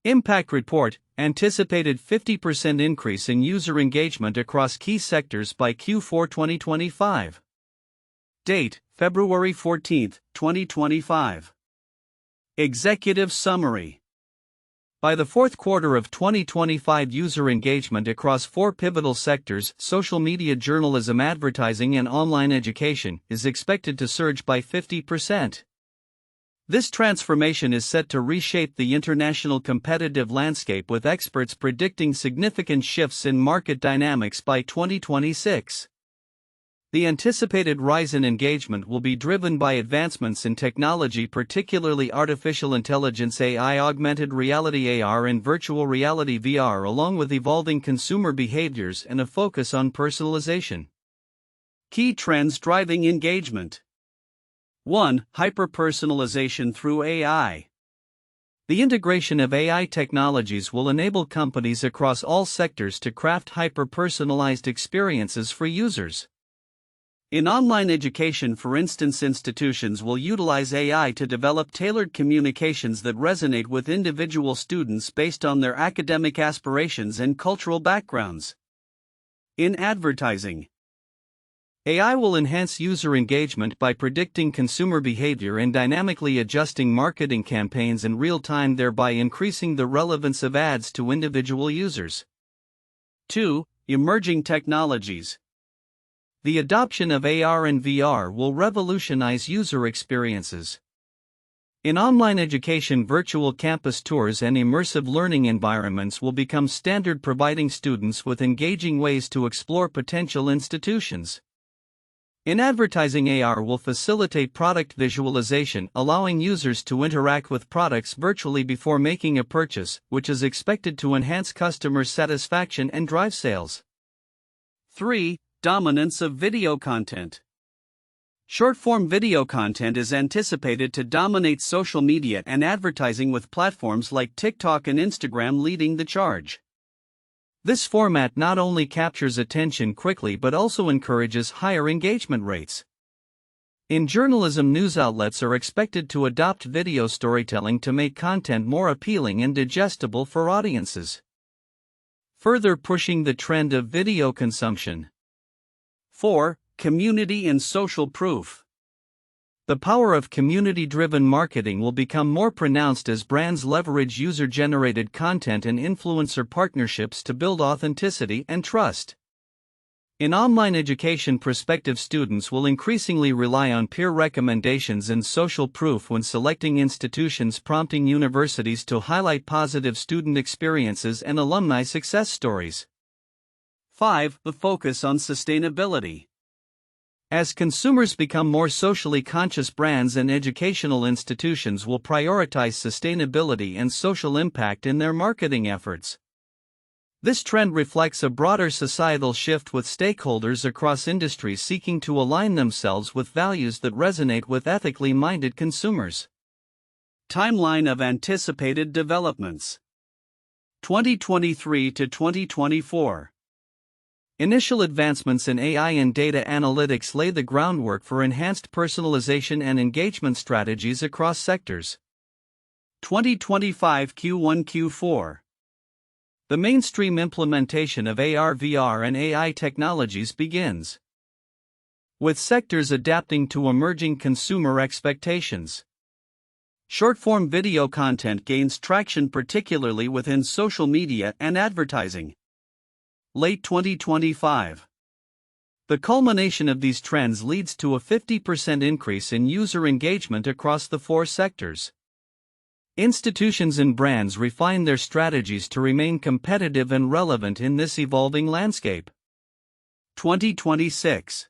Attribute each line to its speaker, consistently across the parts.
Speaker 1: Impact Report, anticipated 50% increase in user engagement across key sectors by Q4 2025. Date, February 14, 2025. Executive Summary. By the fourth quarter of 2025, user engagement across four pivotal sectors, social media, journalism, advertising, and online education, is expected to surge by 50%. This transformation is set to reshape the international competitive landscape, with experts predicting significant shifts in market dynamics by 2026. The anticipated rise in engagement will be driven by advancements in technology, particularly artificial intelligence (AI), augmented reality (AR), and virtual reality (VR), along with evolving consumer behaviors and a focus on personalization. Key trends driving engagement. 1. Hyper-personalization through AI. The integration of AI technologies will enable companies across all sectors to craft hyper-personalized experiences for users. In online education, for instance, institutions will utilize AI to develop tailored communications that resonate with individual students based on their academic aspirations and cultural backgrounds. In advertising, AI will enhance user engagement by predicting consumer behavior and dynamically adjusting marketing campaigns in real time, thereby increasing the relevance of ads to individual users. 2. Emerging technologies. The adoption of AR and VR will revolutionize user experiences. In online education, virtual campus tours and immersive learning environments will become standard, providing students with engaging ways to explore potential institutions. In advertising, AR will facilitate product visualization, allowing users to interact with products virtually before making a purchase, which is expected to enhance customer satisfaction and drive sales. 3. Dominance of video content. Short-form video content is anticipated to dominate social media and advertising, with platforms like TikTok and Instagram leading the charge. This format not only captures attention quickly but also encourages higher engagement rates. In journalism, news outlets are expected to adopt video storytelling to make content more appealing and digestible for audiences, further pushing the trend of video consumption. 4. Community and social proof. The power of community-driven marketing will become more pronounced as brands leverage user-generated content and influencer partnerships to build authenticity and trust. In online education, prospective students will increasingly rely on peer recommendations and social proof when selecting institutions, prompting universities to highlight positive student experiences and alumni success stories. 5. The focus on sustainability. As consumers become more socially conscious, brands and educational institutions will prioritize sustainability and social impact in their marketing efforts. This trend reflects a broader societal shift, with stakeholders across industries seeking to align themselves with values that resonate with ethically minded consumers. Timeline of anticipated developments. 2023 to 2024. Initial advancements in AI and data analytics lay the groundwork for enhanced personalization and engagement strategies across sectors. 2025 Q1-Q4. The mainstream implementation of AR, VR, and AI technologies begins, with sectors adapting to emerging consumer expectations. Short-form video content gains traction, particularly within social media and advertising. Late 2025. The culmination of these trends leads to a 50% increase in user engagement across the four sectors. Institutions and brands refine their strategies to remain competitive and relevant in this evolving landscape. 2026.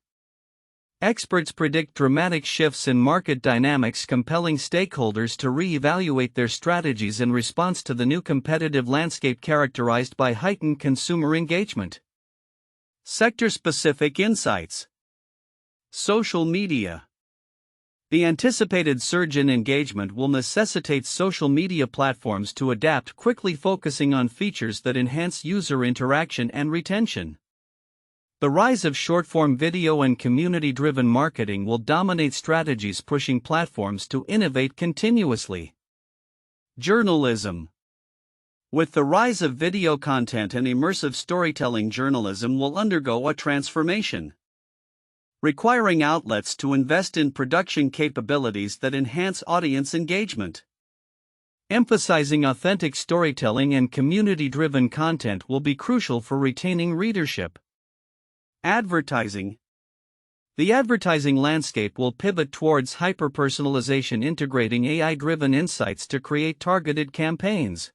Speaker 1: Experts predict dramatic shifts in market dynamics, compelling stakeholders to re-evaluate their strategies in response to the new competitive landscape characterized by heightened consumer engagement. Sector-specific insights. Social media. The anticipated surge in engagement will necessitate social media platforms to adapt quickly, focusing on features that enhance user interaction and retention. The rise of short-form video and community-driven marketing will dominate strategies, pushing platforms to innovate continuously. Journalism. With the rise of video content and immersive storytelling, journalism will undergo a transformation, requiring outlets to invest in production capabilities that enhance audience engagement. Emphasizing authentic storytelling and community-driven content will be crucial for retaining readership. Advertising. The advertising landscape will pivot towards hyper-personalization, integrating AI-driven insights to create targeted campaigns.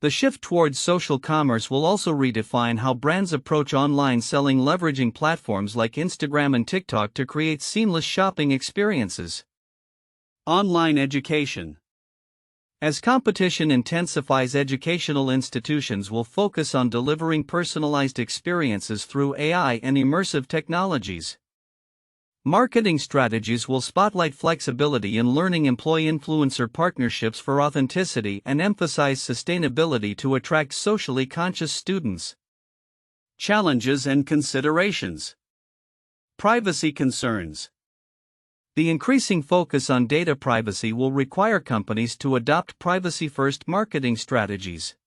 Speaker 1: The shift towards social commerce will also redefine how brands approach online selling, leveraging platforms like Instagram and TikTok to create seamless shopping experiences. Online education. As competition intensifies, educational institutions will focus on delivering personalized experiences through AI and immersive technologies. Marketing strategies will spotlight flexibility in learning, employ influencer partnerships for authenticity, and emphasize sustainability to attract socially conscious students. Challenges and considerations. Privacy concerns. The increasing focus on data privacy will require companies to adopt privacy-first marketing strategies.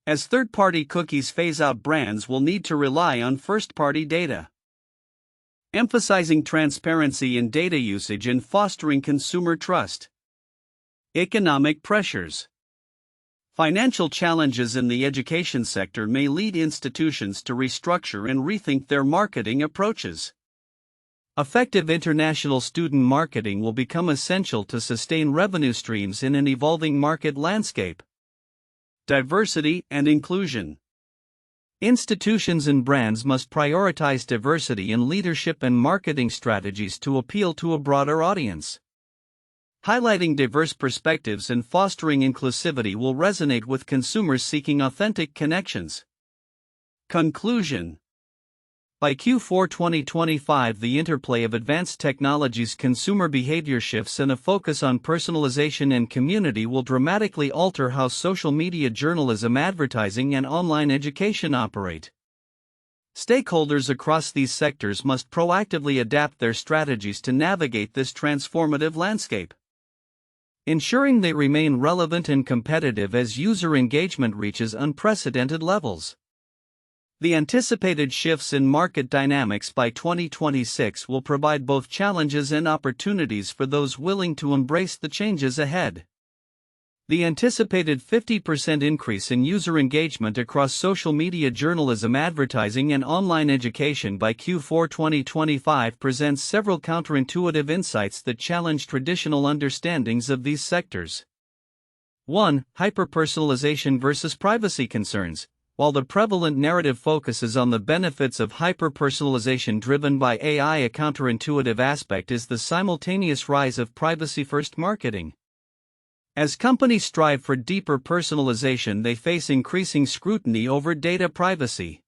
Speaker 1: As third-party cookies phase out, brands will need to rely on first-party data. Emphasizing transparency in data usage and fostering consumer trust. Economic pressures. Financial challenges in the education sector may lead institutions to restructure and rethink their marketing approaches. Effective international student marketing will become essential to sustain revenue streams in an evolving market landscape. Diversity and inclusion. Institutions and brands must prioritize diversity in leadership and marketing strategies to appeal to a broader audience. Highlighting diverse perspectives and fostering inclusivity will resonate with consumers seeking authentic connections. Conclusion. By Q4 2025, the interplay of advanced technologies, consumer behavior shifts, and a focus on personalization and community will dramatically alter how social media, journalism, advertising, and online education operate. Stakeholders across these sectors must proactively adapt their strategies to navigate this transformative landscape, ensuring they remain relevant and competitive as user engagement reaches unprecedented levels. The anticipated shifts in market dynamics by 2026 will provide both challenges and opportunities for those willing to embrace the changes ahead. The anticipated 50% increase in user engagement across social media, journalism, advertising, and online education by Q4 2025 presents several counterintuitive insights that challenge traditional understandings of these sectors. 1. Hyperpersonalization versus privacy concerns. While the prevalent narrative focuses on the benefits of hyper-personalization driven by AI, a counterintuitive aspect is the simultaneous rise of privacy-first marketing. As companies strive for deeper personalization, they face increasing scrutiny over data privacy.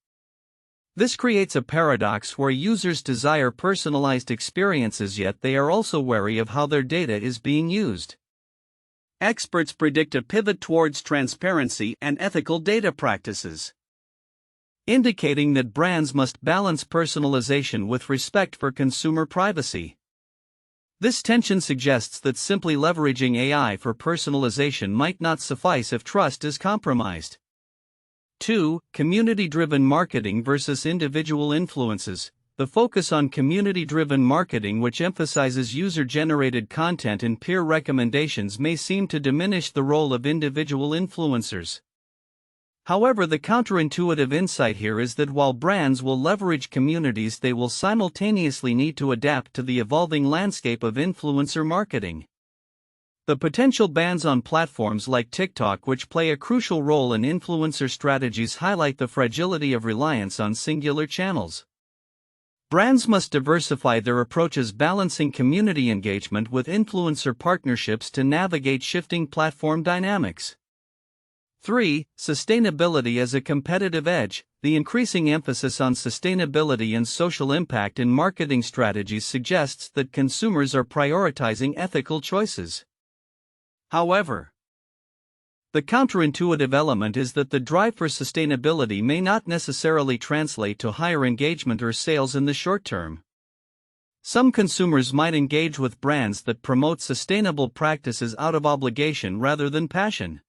Speaker 1: This creates a paradox where users desire personalized experiences, yet they are also wary of how their data is being used. Experts predict a pivot towards transparency and ethical data practices, indicating that brands must balance personalization with respect for consumer privacy. This tension suggests that simply leveraging AI for personalization might not suffice if trust is compromised. 2. Community-driven marketing versus individual influences. The focus on community-driven marketing, which emphasizes user-generated content and peer recommendations, may seem to diminish the role of individual influencers. However, the counterintuitive insight here is that while brands will leverage communities, they will simultaneously need to adapt to the evolving landscape of influencer marketing. The potential bans on platforms like TikTok, which play a crucial role in influencer strategies, highlight the fragility of reliance on singular channels. Brands must diversify their approaches, balancing community engagement with influencer partnerships to navigate shifting platform dynamics. 3. Sustainability as a competitive edge. The increasing emphasis on sustainability and social impact in marketing strategies suggests that consumers are prioritizing ethical choices. However, the counterintuitive element is that the drive for sustainability may not necessarily translate to higher engagement or sales in the short term. Some consumers might engage with brands that promote sustainable practices out of obligation rather than passion.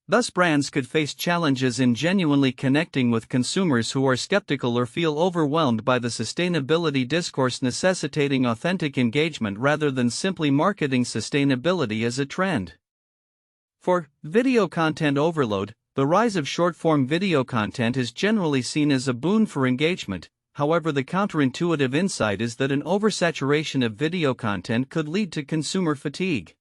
Speaker 1: Thus, brands could face challenges in genuinely connecting with consumers who are skeptical or feel overwhelmed by the sustainability discourse, necessitating authentic engagement rather than simply marketing sustainability as a trend. 4. Video content overload. The rise of short-form video content is generally seen as a boon for engagement. However, the counterintuitive insight is that an oversaturation of video content could lead to consumer fatigue.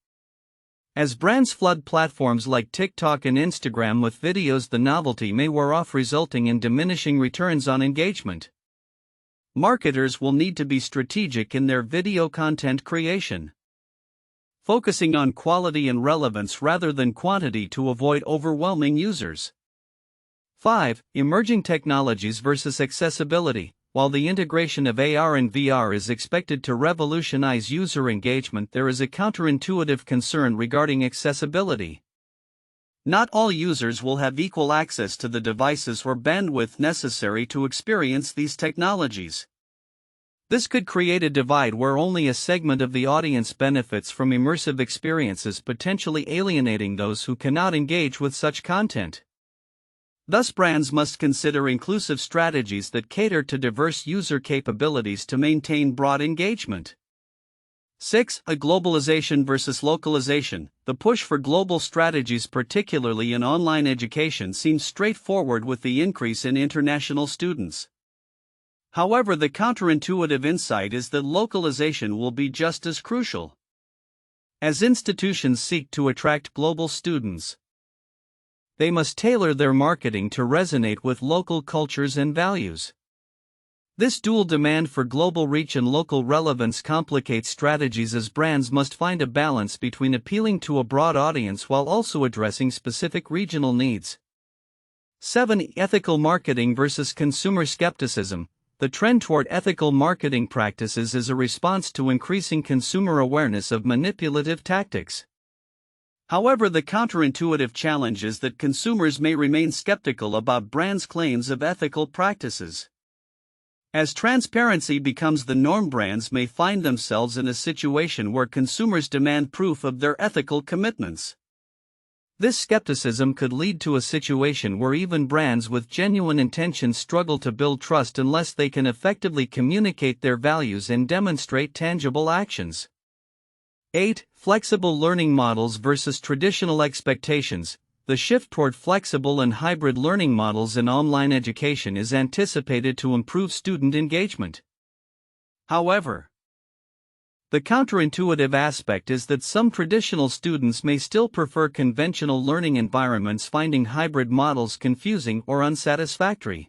Speaker 1: As brands flood platforms like TikTok and Instagram with videos, the novelty may wear off, resulting in diminishing returns on engagement. Marketers will need to be strategic in their video content creation, focusing on quality and relevance rather than quantity to avoid overwhelming users. 5. Emerging technologies versus accessibility. While the integration of AR and VR is expected to revolutionize user engagement, there is a counterintuitive concern regarding accessibility. Not all users will have equal access to the devices or bandwidth necessary to experience these technologies. This could create a divide where only a segment of the audience benefits from immersive experiences, potentially alienating those who cannot engage with such content. Thus, brands must consider inclusive strategies that cater to diverse user capabilities to maintain broad engagement. 6. A globalization versus localization. The push for global strategies, particularly in online education, seems straightforward with the increase in international students. However, the counterintuitive insight is that localization will be just as crucial. As institutions seek to attract global students, they must tailor their marketing to resonate with local cultures and values. This dual demand for global reach and local relevance complicates strategies, as brands must find a balance between appealing to a broad audience while also addressing specific regional needs. 7. Ethical marketing versus consumer skepticism. The trend toward ethical marketing practices is a response to increasing consumer awareness of manipulative tactics. However, the counterintuitive challenge is that consumers may remain skeptical about brands' claims of ethical practices. As transparency becomes the norm, brands may find themselves in a situation where consumers demand proof of their ethical commitments. This skepticism could lead to a situation where even brands with genuine intentions struggle to build trust unless they can effectively communicate their values and demonstrate tangible actions. 8. Flexible learning models versus traditional expectations. The shift toward flexible and hybrid learning models in online education is anticipated to improve student engagement. However, the counterintuitive aspect is that some traditional students may still prefer conventional learning environments, finding hybrid models confusing or unsatisfactory.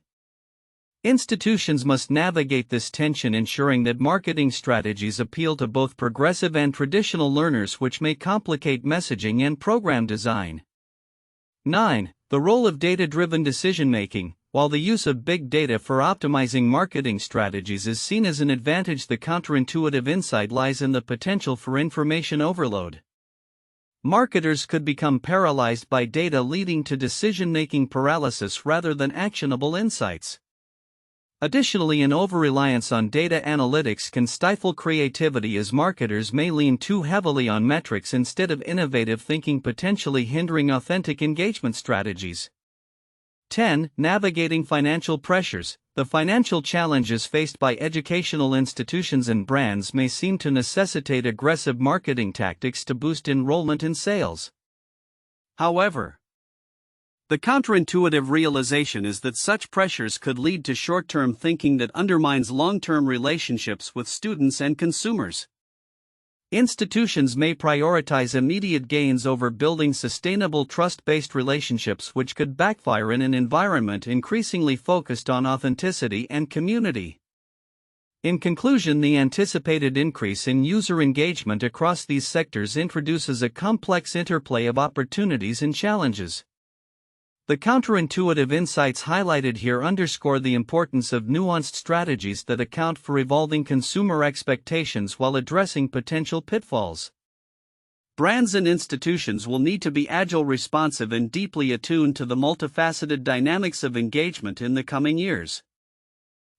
Speaker 1: Institutions must navigate this tension, ensuring that marketing strategies appeal to both progressive and traditional learners, which may complicate messaging and program design. 9. The role of data-driven decision-making. While the use of big data for optimizing marketing strategies is seen as an advantage, the counterintuitive insight lies in the potential for information overload. Marketers could become paralyzed by data, leading to decision-making paralysis rather than actionable insights. Additionally, an over-reliance on data analytics can stifle creativity, as marketers may lean too heavily on metrics instead of innovative thinking, potentially hindering authentic engagement strategies. 10. Navigating financial pressures. The financial challenges faced by educational institutions and brands may seem to necessitate aggressive marketing tactics to boost enrollment and sales. However, the counterintuitive realization is that such pressures could lead to short-term thinking that undermines long-term relationships with students and consumers. Institutions may prioritize immediate gains over building sustainable trust-based relationships, which could backfire in an environment increasingly focused on authenticity and community. In conclusion, the anticipated increase in user engagement across these sectors introduces a complex interplay of opportunities and challenges. The counterintuitive insights highlighted here underscore the importance of nuanced strategies that account for evolving consumer expectations while addressing potential pitfalls. Brands and institutions will need to be agile, responsive, and deeply attuned to the multifaceted dynamics of engagement in the coming years.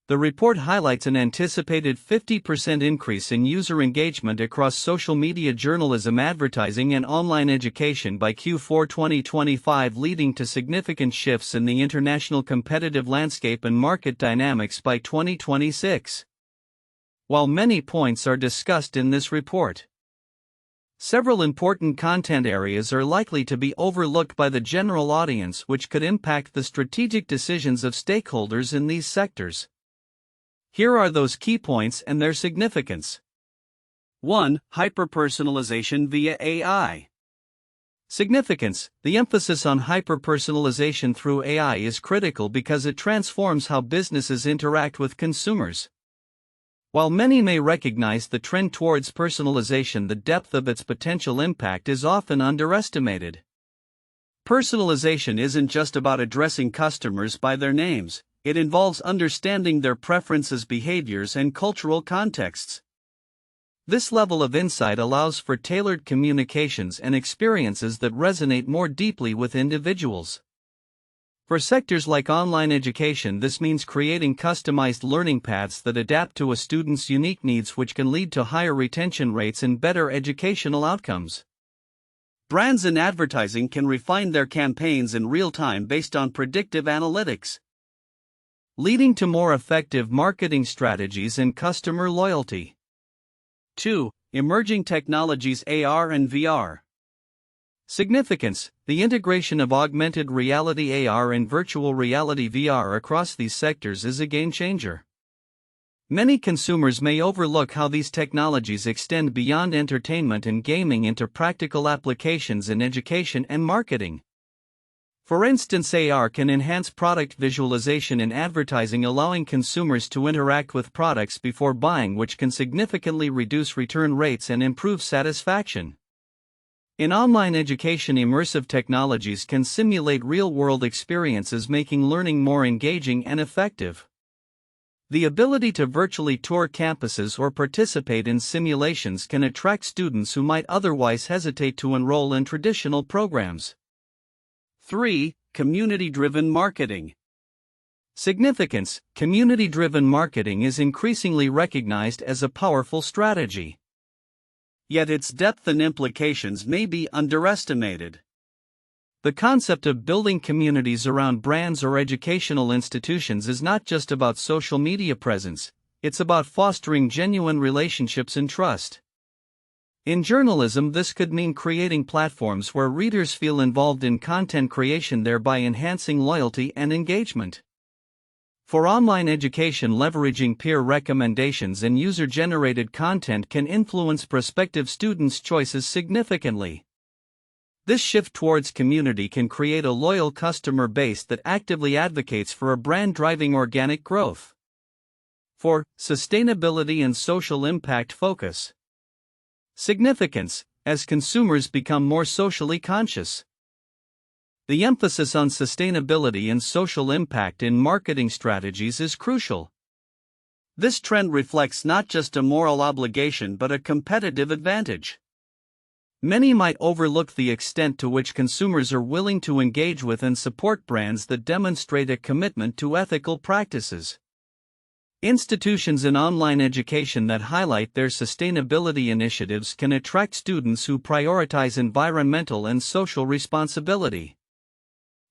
Speaker 1: The report highlights an anticipated 50% increase in user engagement across social media, journalism, advertising, and online education by Q4 2025, leading to significant shifts in the international competitive landscape and market dynamics by 2026. While many points are discussed in this report, several important content areas are likely to be overlooked by the general audience, which could impact the strategic decisions of stakeholders in these sectors. Here are those key points and their significance. 1. Hyperpersonalization via AI. Significance: the emphasis on hyperpersonalization through AI is critical because it transforms how businesses interact with consumers. While many may recognize the trend towards personalization, the depth of its potential impact is often underestimated. Personalization isn't just about addressing customers by their names. It involves understanding their preferences, behaviors, and cultural contexts. This level of insight allows for tailored communications and experiences that resonate more deeply with individuals. For sectors like online education, this means creating customized learning paths that adapt to a student's unique needs, which can lead to higher retention rates and better educational outcomes. Brands in advertising can refine their campaigns in real time based on predictive analytics, leading to more effective marketing strategies and customer loyalty. 2. Emerging technologies, AR and VR. Significance: the integration of augmented reality AR and virtual reality VR across these sectors is a game changer. Many consumers may overlook how these technologies extend beyond entertainment and gaming into practical applications in education and marketing. For instance, AR can enhance product visualization in advertising, allowing consumers to interact with products before buying, which can significantly reduce return rates and improve satisfaction. In online education, immersive technologies can simulate real-world experiences, making learning more engaging and effective. The ability to virtually tour campuses or participate in simulations can attract students who might otherwise hesitate to enroll in traditional programs. 3. Community-driven marketing. Significance: community-driven marketing is increasingly recognized as a powerful strategy. Yet its depth and implications may be underestimated. The concept of building communities around brands or educational institutions is not just about social media presence, it's about fostering genuine relationships and trust. In journalism, this could mean creating platforms where readers feel involved in content creation, thereby enhancing loyalty and engagement. For online education, leveraging peer recommendations and user-generated content can influence prospective students' choices significantly. This shift towards community can create a loyal customer base that actively advocates for a brand, driving organic growth. 4. Sustainability and social impact focus. Significance: as consumers become more socially conscious, the emphasis on sustainability and social impact in marketing strategies is crucial. This trend reflects not just a moral obligation but a competitive advantage. Many might overlook the extent to which consumers are willing to engage with and support brands that demonstrate a commitment to ethical practices. Institutions in online education that highlight their sustainability initiatives can attract students who prioritize environmental and social responsibility.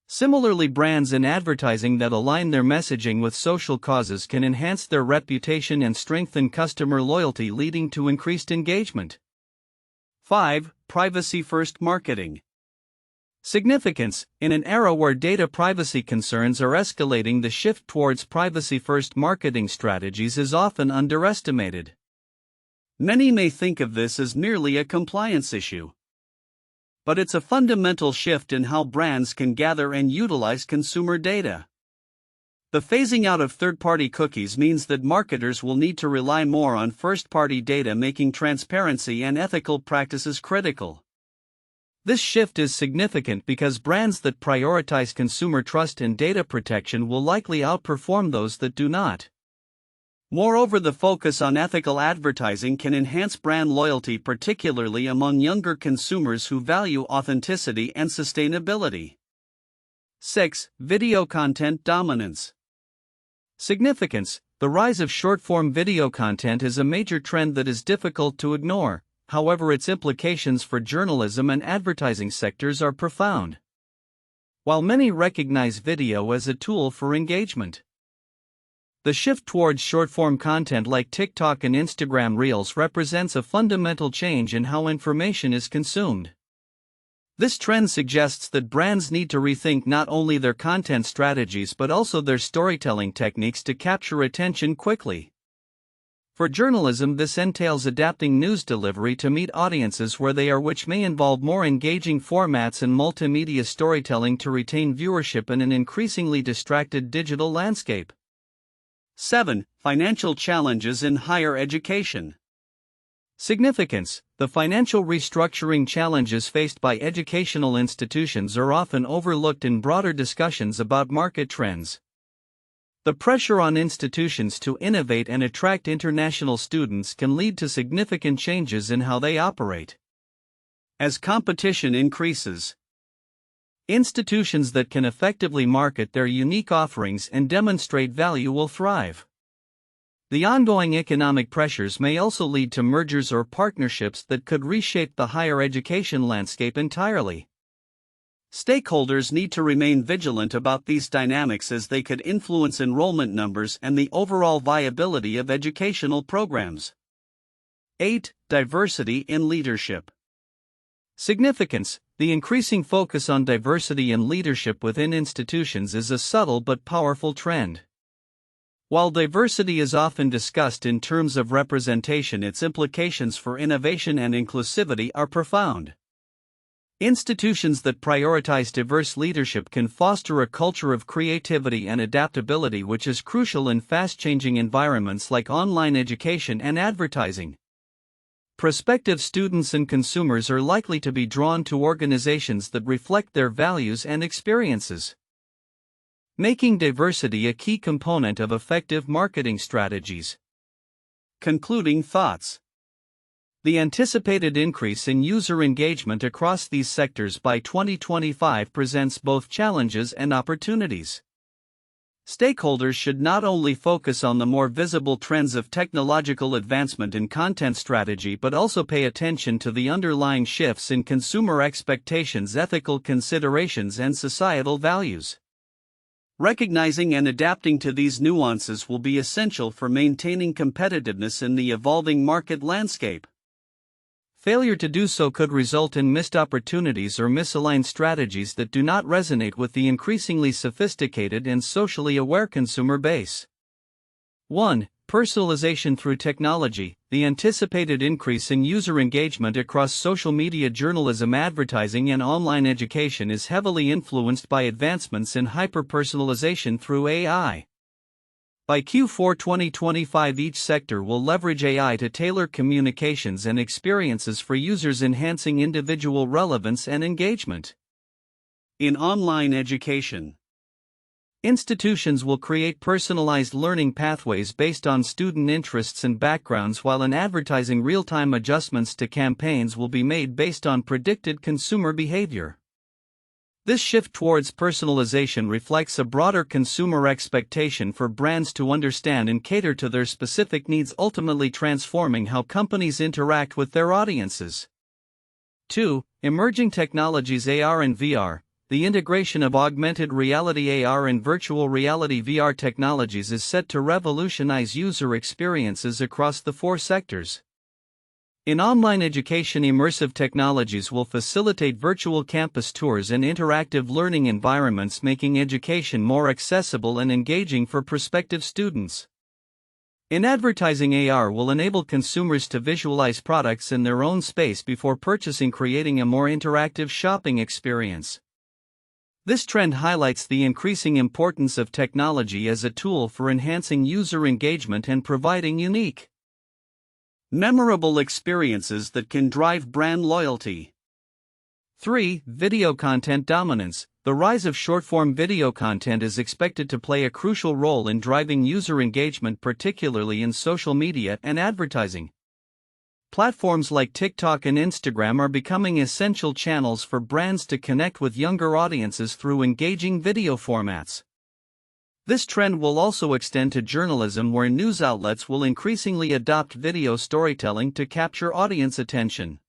Speaker 1: Similarly, brands in advertising that align their messaging with social causes can enhance their reputation and strengthen customer loyalty, leading to increased engagement. 5. Privacy-first marketing. Significance: in an era where data privacy concerns are escalating, the shift towards privacy-first marketing strategies is often underestimated. Many may think of this as merely a compliance issue, but it's a fundamental shift in how brands can gather and utilize consumer data. The phasing out of third-party cookies means that marketers will need to rely more on first-party data, making transparency and ethical practices critical. This shift is significant because brands that prioritize consumer trust and data protection will likely outperform those that do not. Moreover, the focus on ethical advertising can enhance brand loyalty, particularly among younger consumers who value authenticity and sustainability. 6. Video content dominance. Significance: The rise of short-form video content is a major trend that is difficult to ignore, however its implications for journalism and advertising sectors are profound. While many recognize video as a tool for engagement, the shift towards short-form content like TikTok and Instagram Reels represents a fundamental change in how information is consumed. This trend suggests that brands need to rethink not only their content strategies but also their storytelling techniques to capture attention quickly. For journalism, this entails adapting news delivery to meet audiences where they are, which may involve more engaging formats and multimedia storytelling to retain viewership in an increasingly distracted digital landscape. 7. Financial challenges in higher education. Significance. The financial restructuring challenges faced by educational institutions are often overlooked in broader discussions about market trends. The pressure on institutions to innovate and attract international students can lead to significant changes in how they operate. As competition increases, institutions that can effectively market their unique offerings and demonstrate value will thrive. The ongoing economic pressures may also lead to mergers or partnerships that could reshape the higher education landscape entirely. Stakeholders need to remain vigilant about these dynamics as they could influence enrollment numbers and the overall viability of educational programs. 8. Diversity in leadership. Significance. The increasing focus on diversity in leadership within institutions is a subtle but powerful trend. While diversity is often discussed in terms of representation, its implications for innovation and inclusivity are profound. Institutions that prioritize diverse leadership can foster a culture of creativity and adaptability, which is crucial in fast-changing environments like online education and advertising. Prospective students and consumers are likely to be drawn to organizations that reflect their values and experiences, making diversity a key component of effective marketing strategies. Concluding thoughts. The anticipated increase in user engagement across these sectors by 2025 presents both challenges and opportunities. Stakeholders should not only focus on the more visible trends of technological advancement in content strategy but also pay attention to the underlying shifts in consumer expectations, ethical considerations, and societal values. Recognizing and adapting to these nuances will be essential for maintaining competitiveness in the evolving market landscape. Failure to do so could result in missed opportunities or misaligned strategies that do not resonate with the increasingly sophisticated and socially aware consumer base. 1. Personalization through technology. The anticipated increase in user engagement across social media, journalism, advertising, and online education is heavily influenced by advancements in hyper-personalization through AI. By Q4 2025, each sector will leverage AI to tailor communications and experiences for users, enhancing individual relevance and engagement. In online education, institutions will create personalized learning pathways based on student interests and backgrounds, while in advertising, real-time adjustments to campaigns will be made based on predicted consumer behavior. This shift towards personalization reflects a broader consumer expectation for brands to understand and cater to their specific needs, ultimately transforming how companies interact with their audiences. 2. Emerging technologies, AR and VR. The integration of augmented reality AR and virtual reality VR technologies is set to revolutionize user experiences across the 4 sectors. In online education, immersive technologies will facilitate virtual campus tours and interactive learning environments, making education more accessible and engaging for prospective students. In advertising, AR will enable consumers to visualize products in their own space before purchasing, creating a more interactive shopping experience. This trend highlights the increasing importance of technology as a tool for enhancing user engagement and providing unique, memorable experiences that can drive brand loyalty. 3. Video content dominance. The rise of short-form video content is expected to play a crucial role in driving user engagement, particularly in social media and advertising. Platforms like TikTok and Instagram are becoming essential channels for brands to connect with younger audiences through engaging video formats. This trend will also extend to journalism, where news outlets will increasingly adopt video storytelling to capture audience attention.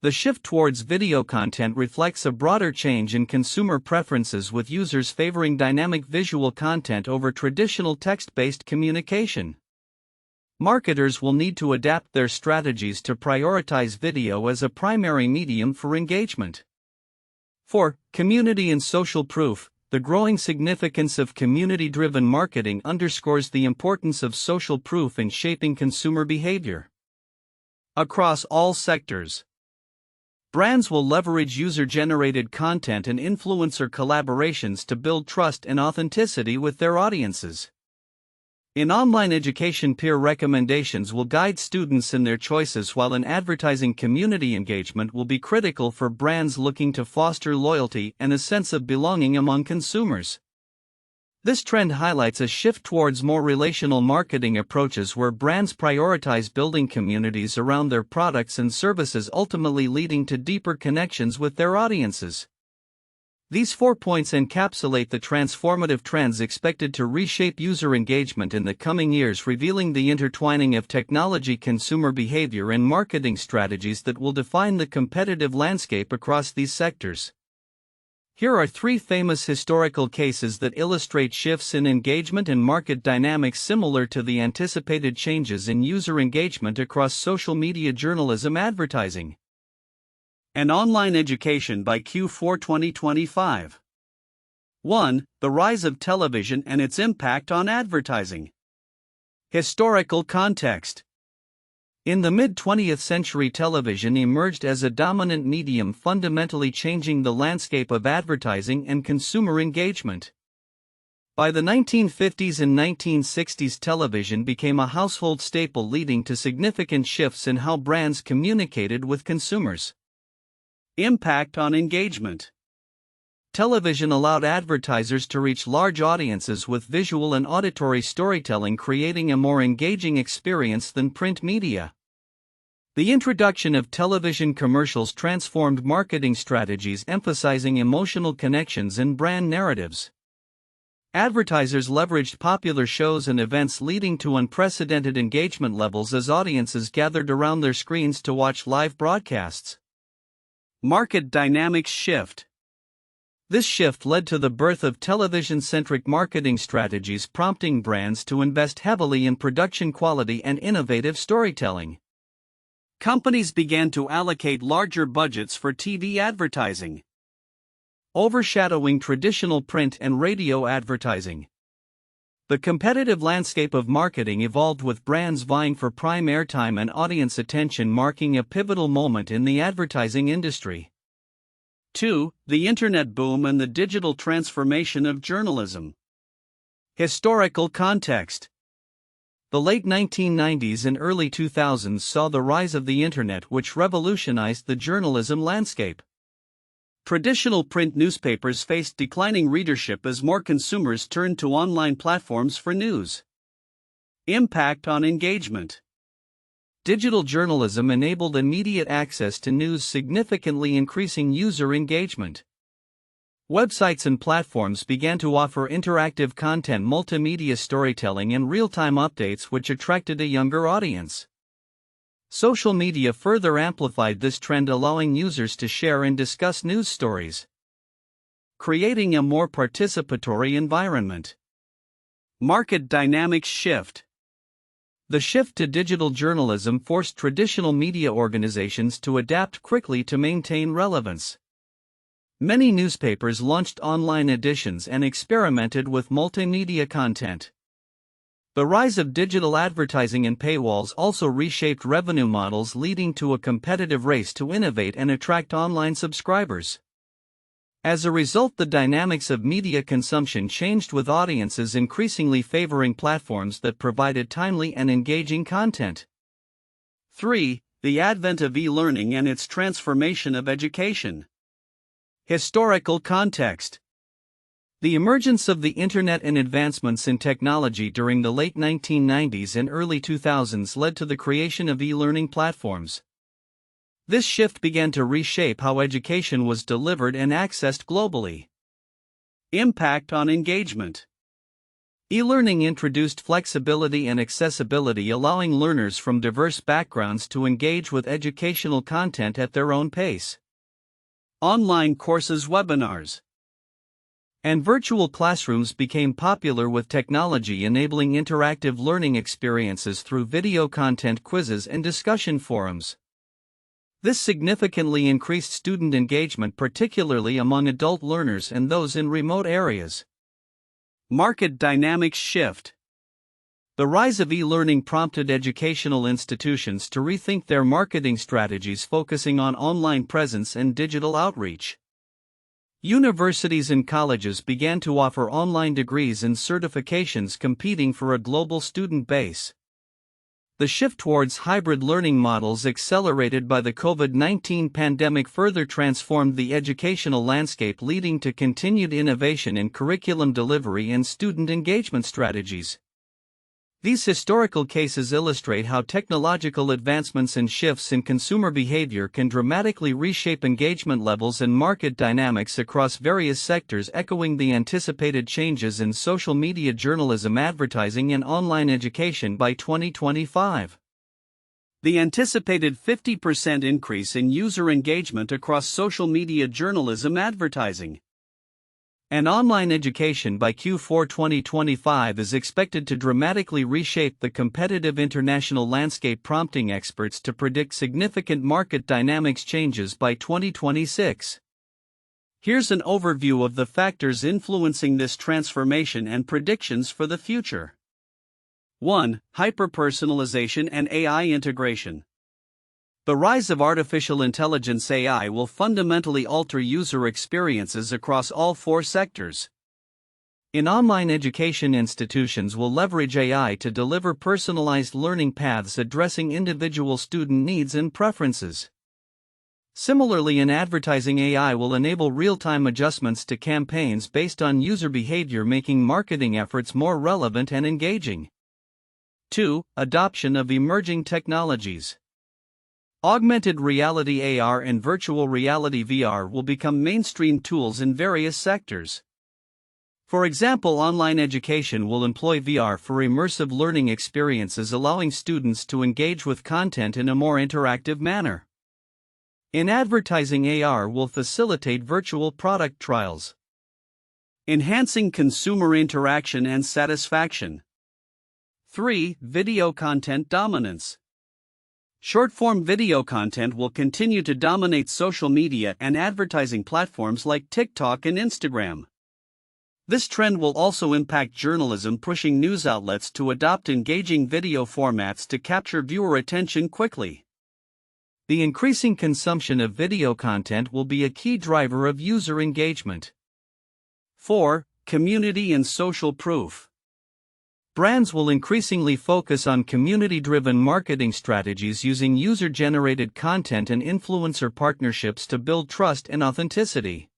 Speaker 1: The shift towards video content reflects a broader change in consumer preferences, with users favoring dynamic visual content over traditional text-based communication. Marketers will need to adapt their strategies to prioritize video as a primary medium for engagement. 4. Community and social proof. The growing significance of community-driven marketing underscores the importance of social proof in shaping consumer behavior. Across all sectors, brands will leverage user-generated content and influencer collaborations to build trust and authenticity with their audiences. In online education, peer recommendations will guide students in their choices, while in advertising, community engagement will be critical for brands looking to foster loyalty and a sense of belonging among consumers. This trend highlights a shift towards more relational marketing approaches, where brands prioritize building communities around their products and services, ultimately leading to deeper connections with their audiences. These 4 points encapsulate the transformative trends expected to reshape user engagement in the coming years, revealing the intertwining of technology, consumer behavior, and marketing strategies that will define the competitive landscape across these sectors. Here are 3 famous historical cases that illustrate shifts in engagement and market dynamics similar to the anticipated changes in user engagement across social media, journalism, advertising, and online education by Q4 2025. 1. The rise of television and its impact on advertising. Historical context. In the mid-20th century, television emerged as a dominant medium, fundamentally changing the landscape of advertising and consumer engagement. By the 1950s and 1960s, television became a household staple, leading to significant shifts in how brands communicated with consumers. Impact on engagement. Television allowed advertisers to reach large audiences with visual and auditory storytelling, creating a more engaging experience than print media. The introduction of television commercials transformed marketing strategies, emphasizing emotional connections and brand narratives. Advertisers leveraged popular shows and events, leading to unprecedented engagement levels as audiences gathered around their screens to watch live broadcasts. Market dynamics shift. This shift led to the birth of television-centric marketing strategies, prompting brands to invest heavily in production quality and innovative storytelling. Companies began to allocate larger budgets for TV advertising, overshadowing traditional print and radio advertising. The competitive landscape of marketing evolved, with brands vying for prime airtime and audience attention, marking a pivotal moment in the advertising industry. 2. The Internet boom and the digital transformation of journalism. Historical context. The late 1990s and early 2000s saw the rise of the Internet, which revolutionized the journalism landscape. Traditional print newspapers faced declining readership as more consumers turned to online platforms for news. Impact on engagement. Digital journalism enabled immediate access to news, significantly increasing user engagement. Websites and platforms began to offer interactive content, multimedia storytelling, and real-time updates, which attracted a younger audience. Social media further amplified this trend, allowing users to share and discuss news stories, creating a more participatory environment. Market dynamics shift. The shift to digital journalism forced traditional media organizations to adapt quickly to maintain relevance. Many newspapers launched online editions and experimented with multimedia content. The rise of digital advertising and paywalls also reshaped revenue models, leading to a competitive race to innovate and attract online subscribers. As a result, the dynamics of media consumption changed, with audiences increasingly favoring platforms that provided timely and engaging content. 3. The advent of e-learning and its transformation of education. Historical context. The emergence of the Internet and advancements in technology during the late 1990s and early 2000s led to the creation of e-learning platforms. This shift began to reshape how education was delivered and accessed globally. Impact on engagement. E-learning introduced flexibility and accessibility, allowing learners from diverse backgrounds to engage with educational content at their own pace. Online courses, webinars, and virtual classrooms became popular, with technology enabling interactive learning experiences through video content, quizzes, and discussion forums. This significantly increased student engagement, particularly among adult learners and those in remote areas. Market dynamics shift. The rise of e-learning prompted educational institutions to rethink their marketing strategies, focusing on online presence and digital outreach. Universities and colleges began to offer online degrees and certifications, competing for a global student base. The shift towards hybrid learning models, accelerated by the COVID-19 pandemic, further transformed the educational landscape, leading to continued innovation in curriculum delivery and student engagement strategies. These historical cases illustrate how technological advancements and shifts in consumer behavior can dramatically reshape engagement levels and market dynamics across various sectors, echoing the anticipated changes in social media, journalism, advertising, and online education by 2025. The anticipated 50% increase in user engagement across social media, journalism, advertising, and online education by Q4 2025 is expected to dramatically reshape the competitive international landscape, prompting experts to predict significant market dynamics changes by 2026. Here's an overview of the factors influencing this transformation and predictions for the future. 1. Hyperpersonalization and AI integration. The rise of artificial intelligence (AI) will fundamentally alter user experiences across all four sectors. In online education, institutions will leverage AI to deliver personalized learning paths addressing individual student needs and preferences. Similarly, in advertising, AI will enable real-time adjustments to campaigns based on user behavior, making marketing efforts more relevant and engaging. 2. Adoption of emerging technologies. Augmented reality (AR) and virtual reality (VR) will become mainstream tools in various sectors. For example, online education will employ VR for immersive learning experiences, allowing students to engage with content in a more interactive manner. In advertising, AR will facilitate virtual product trials, enhancing consumer interaction and satisfaction. 3. Video content dominance. Short-form video content will continue to dominate social media and advertising platforms like TikTok and Instagram. This trend will also impact journalism, pushing news outlets to adopt engaging video formats to capture viewer attention quickly. The increasing consumption of video content will be a key driver of user engagement. 4. Community and social proof. Brands will increasingly focus on community-driven marketing strategies, using user-generated content and influencer partnerships to build trust and authenticity.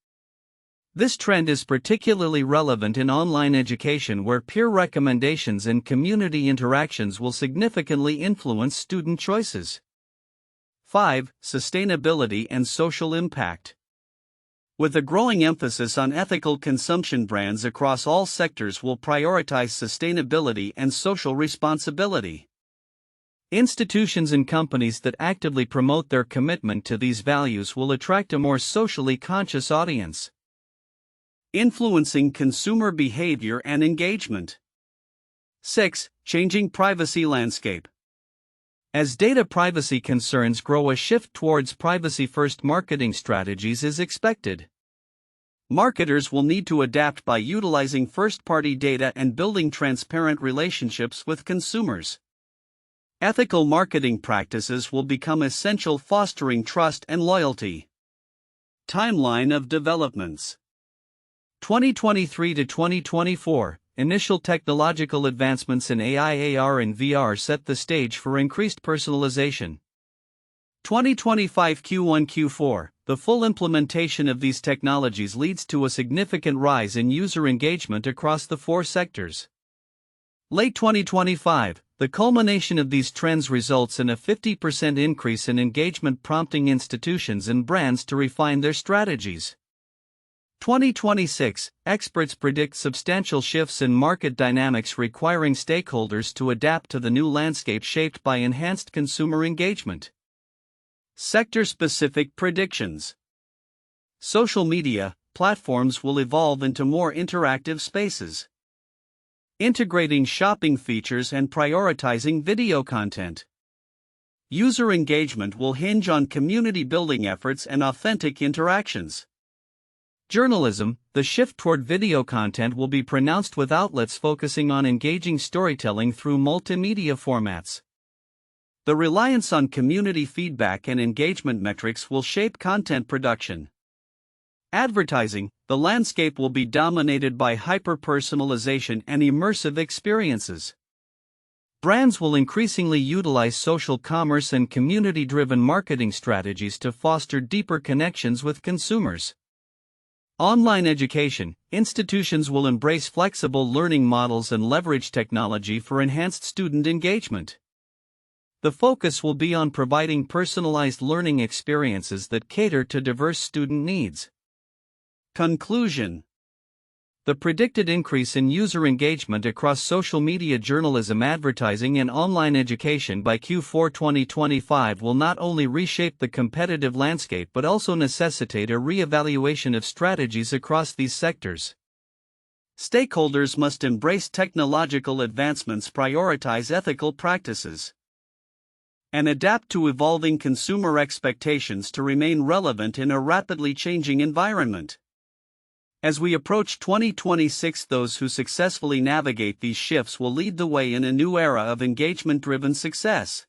Speaker 1: This trend is particularly relevant in online education, where peer recommendations and community interactions will significantly influence student choices. 5. Sustainability and social impact. With a growing emphasis on ethical consumption, brands across all sectors will prioritize sustainability and social responsibility. Institutions and companies that actively promote their commitment to these values will attract a more socially conscious audience. Influencing consumer behavior and engagement. 6. Changing privacy landscape. As data privacy concerns grow, a shift towards privacy-first marketing strategies is expected. Marketers will need to adapt by utilizing first-party data and building transparent relationships with consumers. Ethical marketing practices will become essential, fostering trust and loyalty. Timeline of developments. 2023 to 2024. Initial technological advancements in AI, AR, and VR set the stage for increased personalization. 2025 Q1 Q4. The full implementation of these technologies leads to a significant rise in user engagement across the four sectors. Late 2025. The culmination of these trends results in a 50% increase in engagement, prompting institutions and brands to refine their strategies. 2026, experts predict substantial shifts in market dynamics requiring stakeholders to adapt to the new landscape shaped by enhanced consumer engagement. Sector-specific predictions. Social media platforms will evolve into more interactive spaces, integrating shopping features and prioritizing video content. User engagement will hinge on community-building efforts and authentic interactions. Journalism, the shift toward video content will be pronounced with outlets focusing on engaging storytelling through multimedia formats. The reliance on community feedback and engagement metrics will shape content production. Advertising, the landscape will be dominated by hyper-personalization and immersive experiences. Brands will increasingly utilize social commerce and community-driven marketing strategies to foster deeper connections with consumers. Online education, institutions will embrace flexible learning models and leverage technology for enhanced student engagement. The focus will be on providing personalized learning experiences that cater to diverse student needs. Conclusion. The predicted increase in user engagement across social media, journalism, advertising, and online education by Q4 2025 will not only reshape the competitive landscape but also necessitate a re-evaluation of strategies across these sectors. Stakeholders must embrace technological advancements, prioritize ethical practices, and adapt to evolving consumer expectations to remain relevant in a rapidly changing environment. As we approach 2026, those who successfully navigate these shifts will lead the way in a new era of engagement-driven success.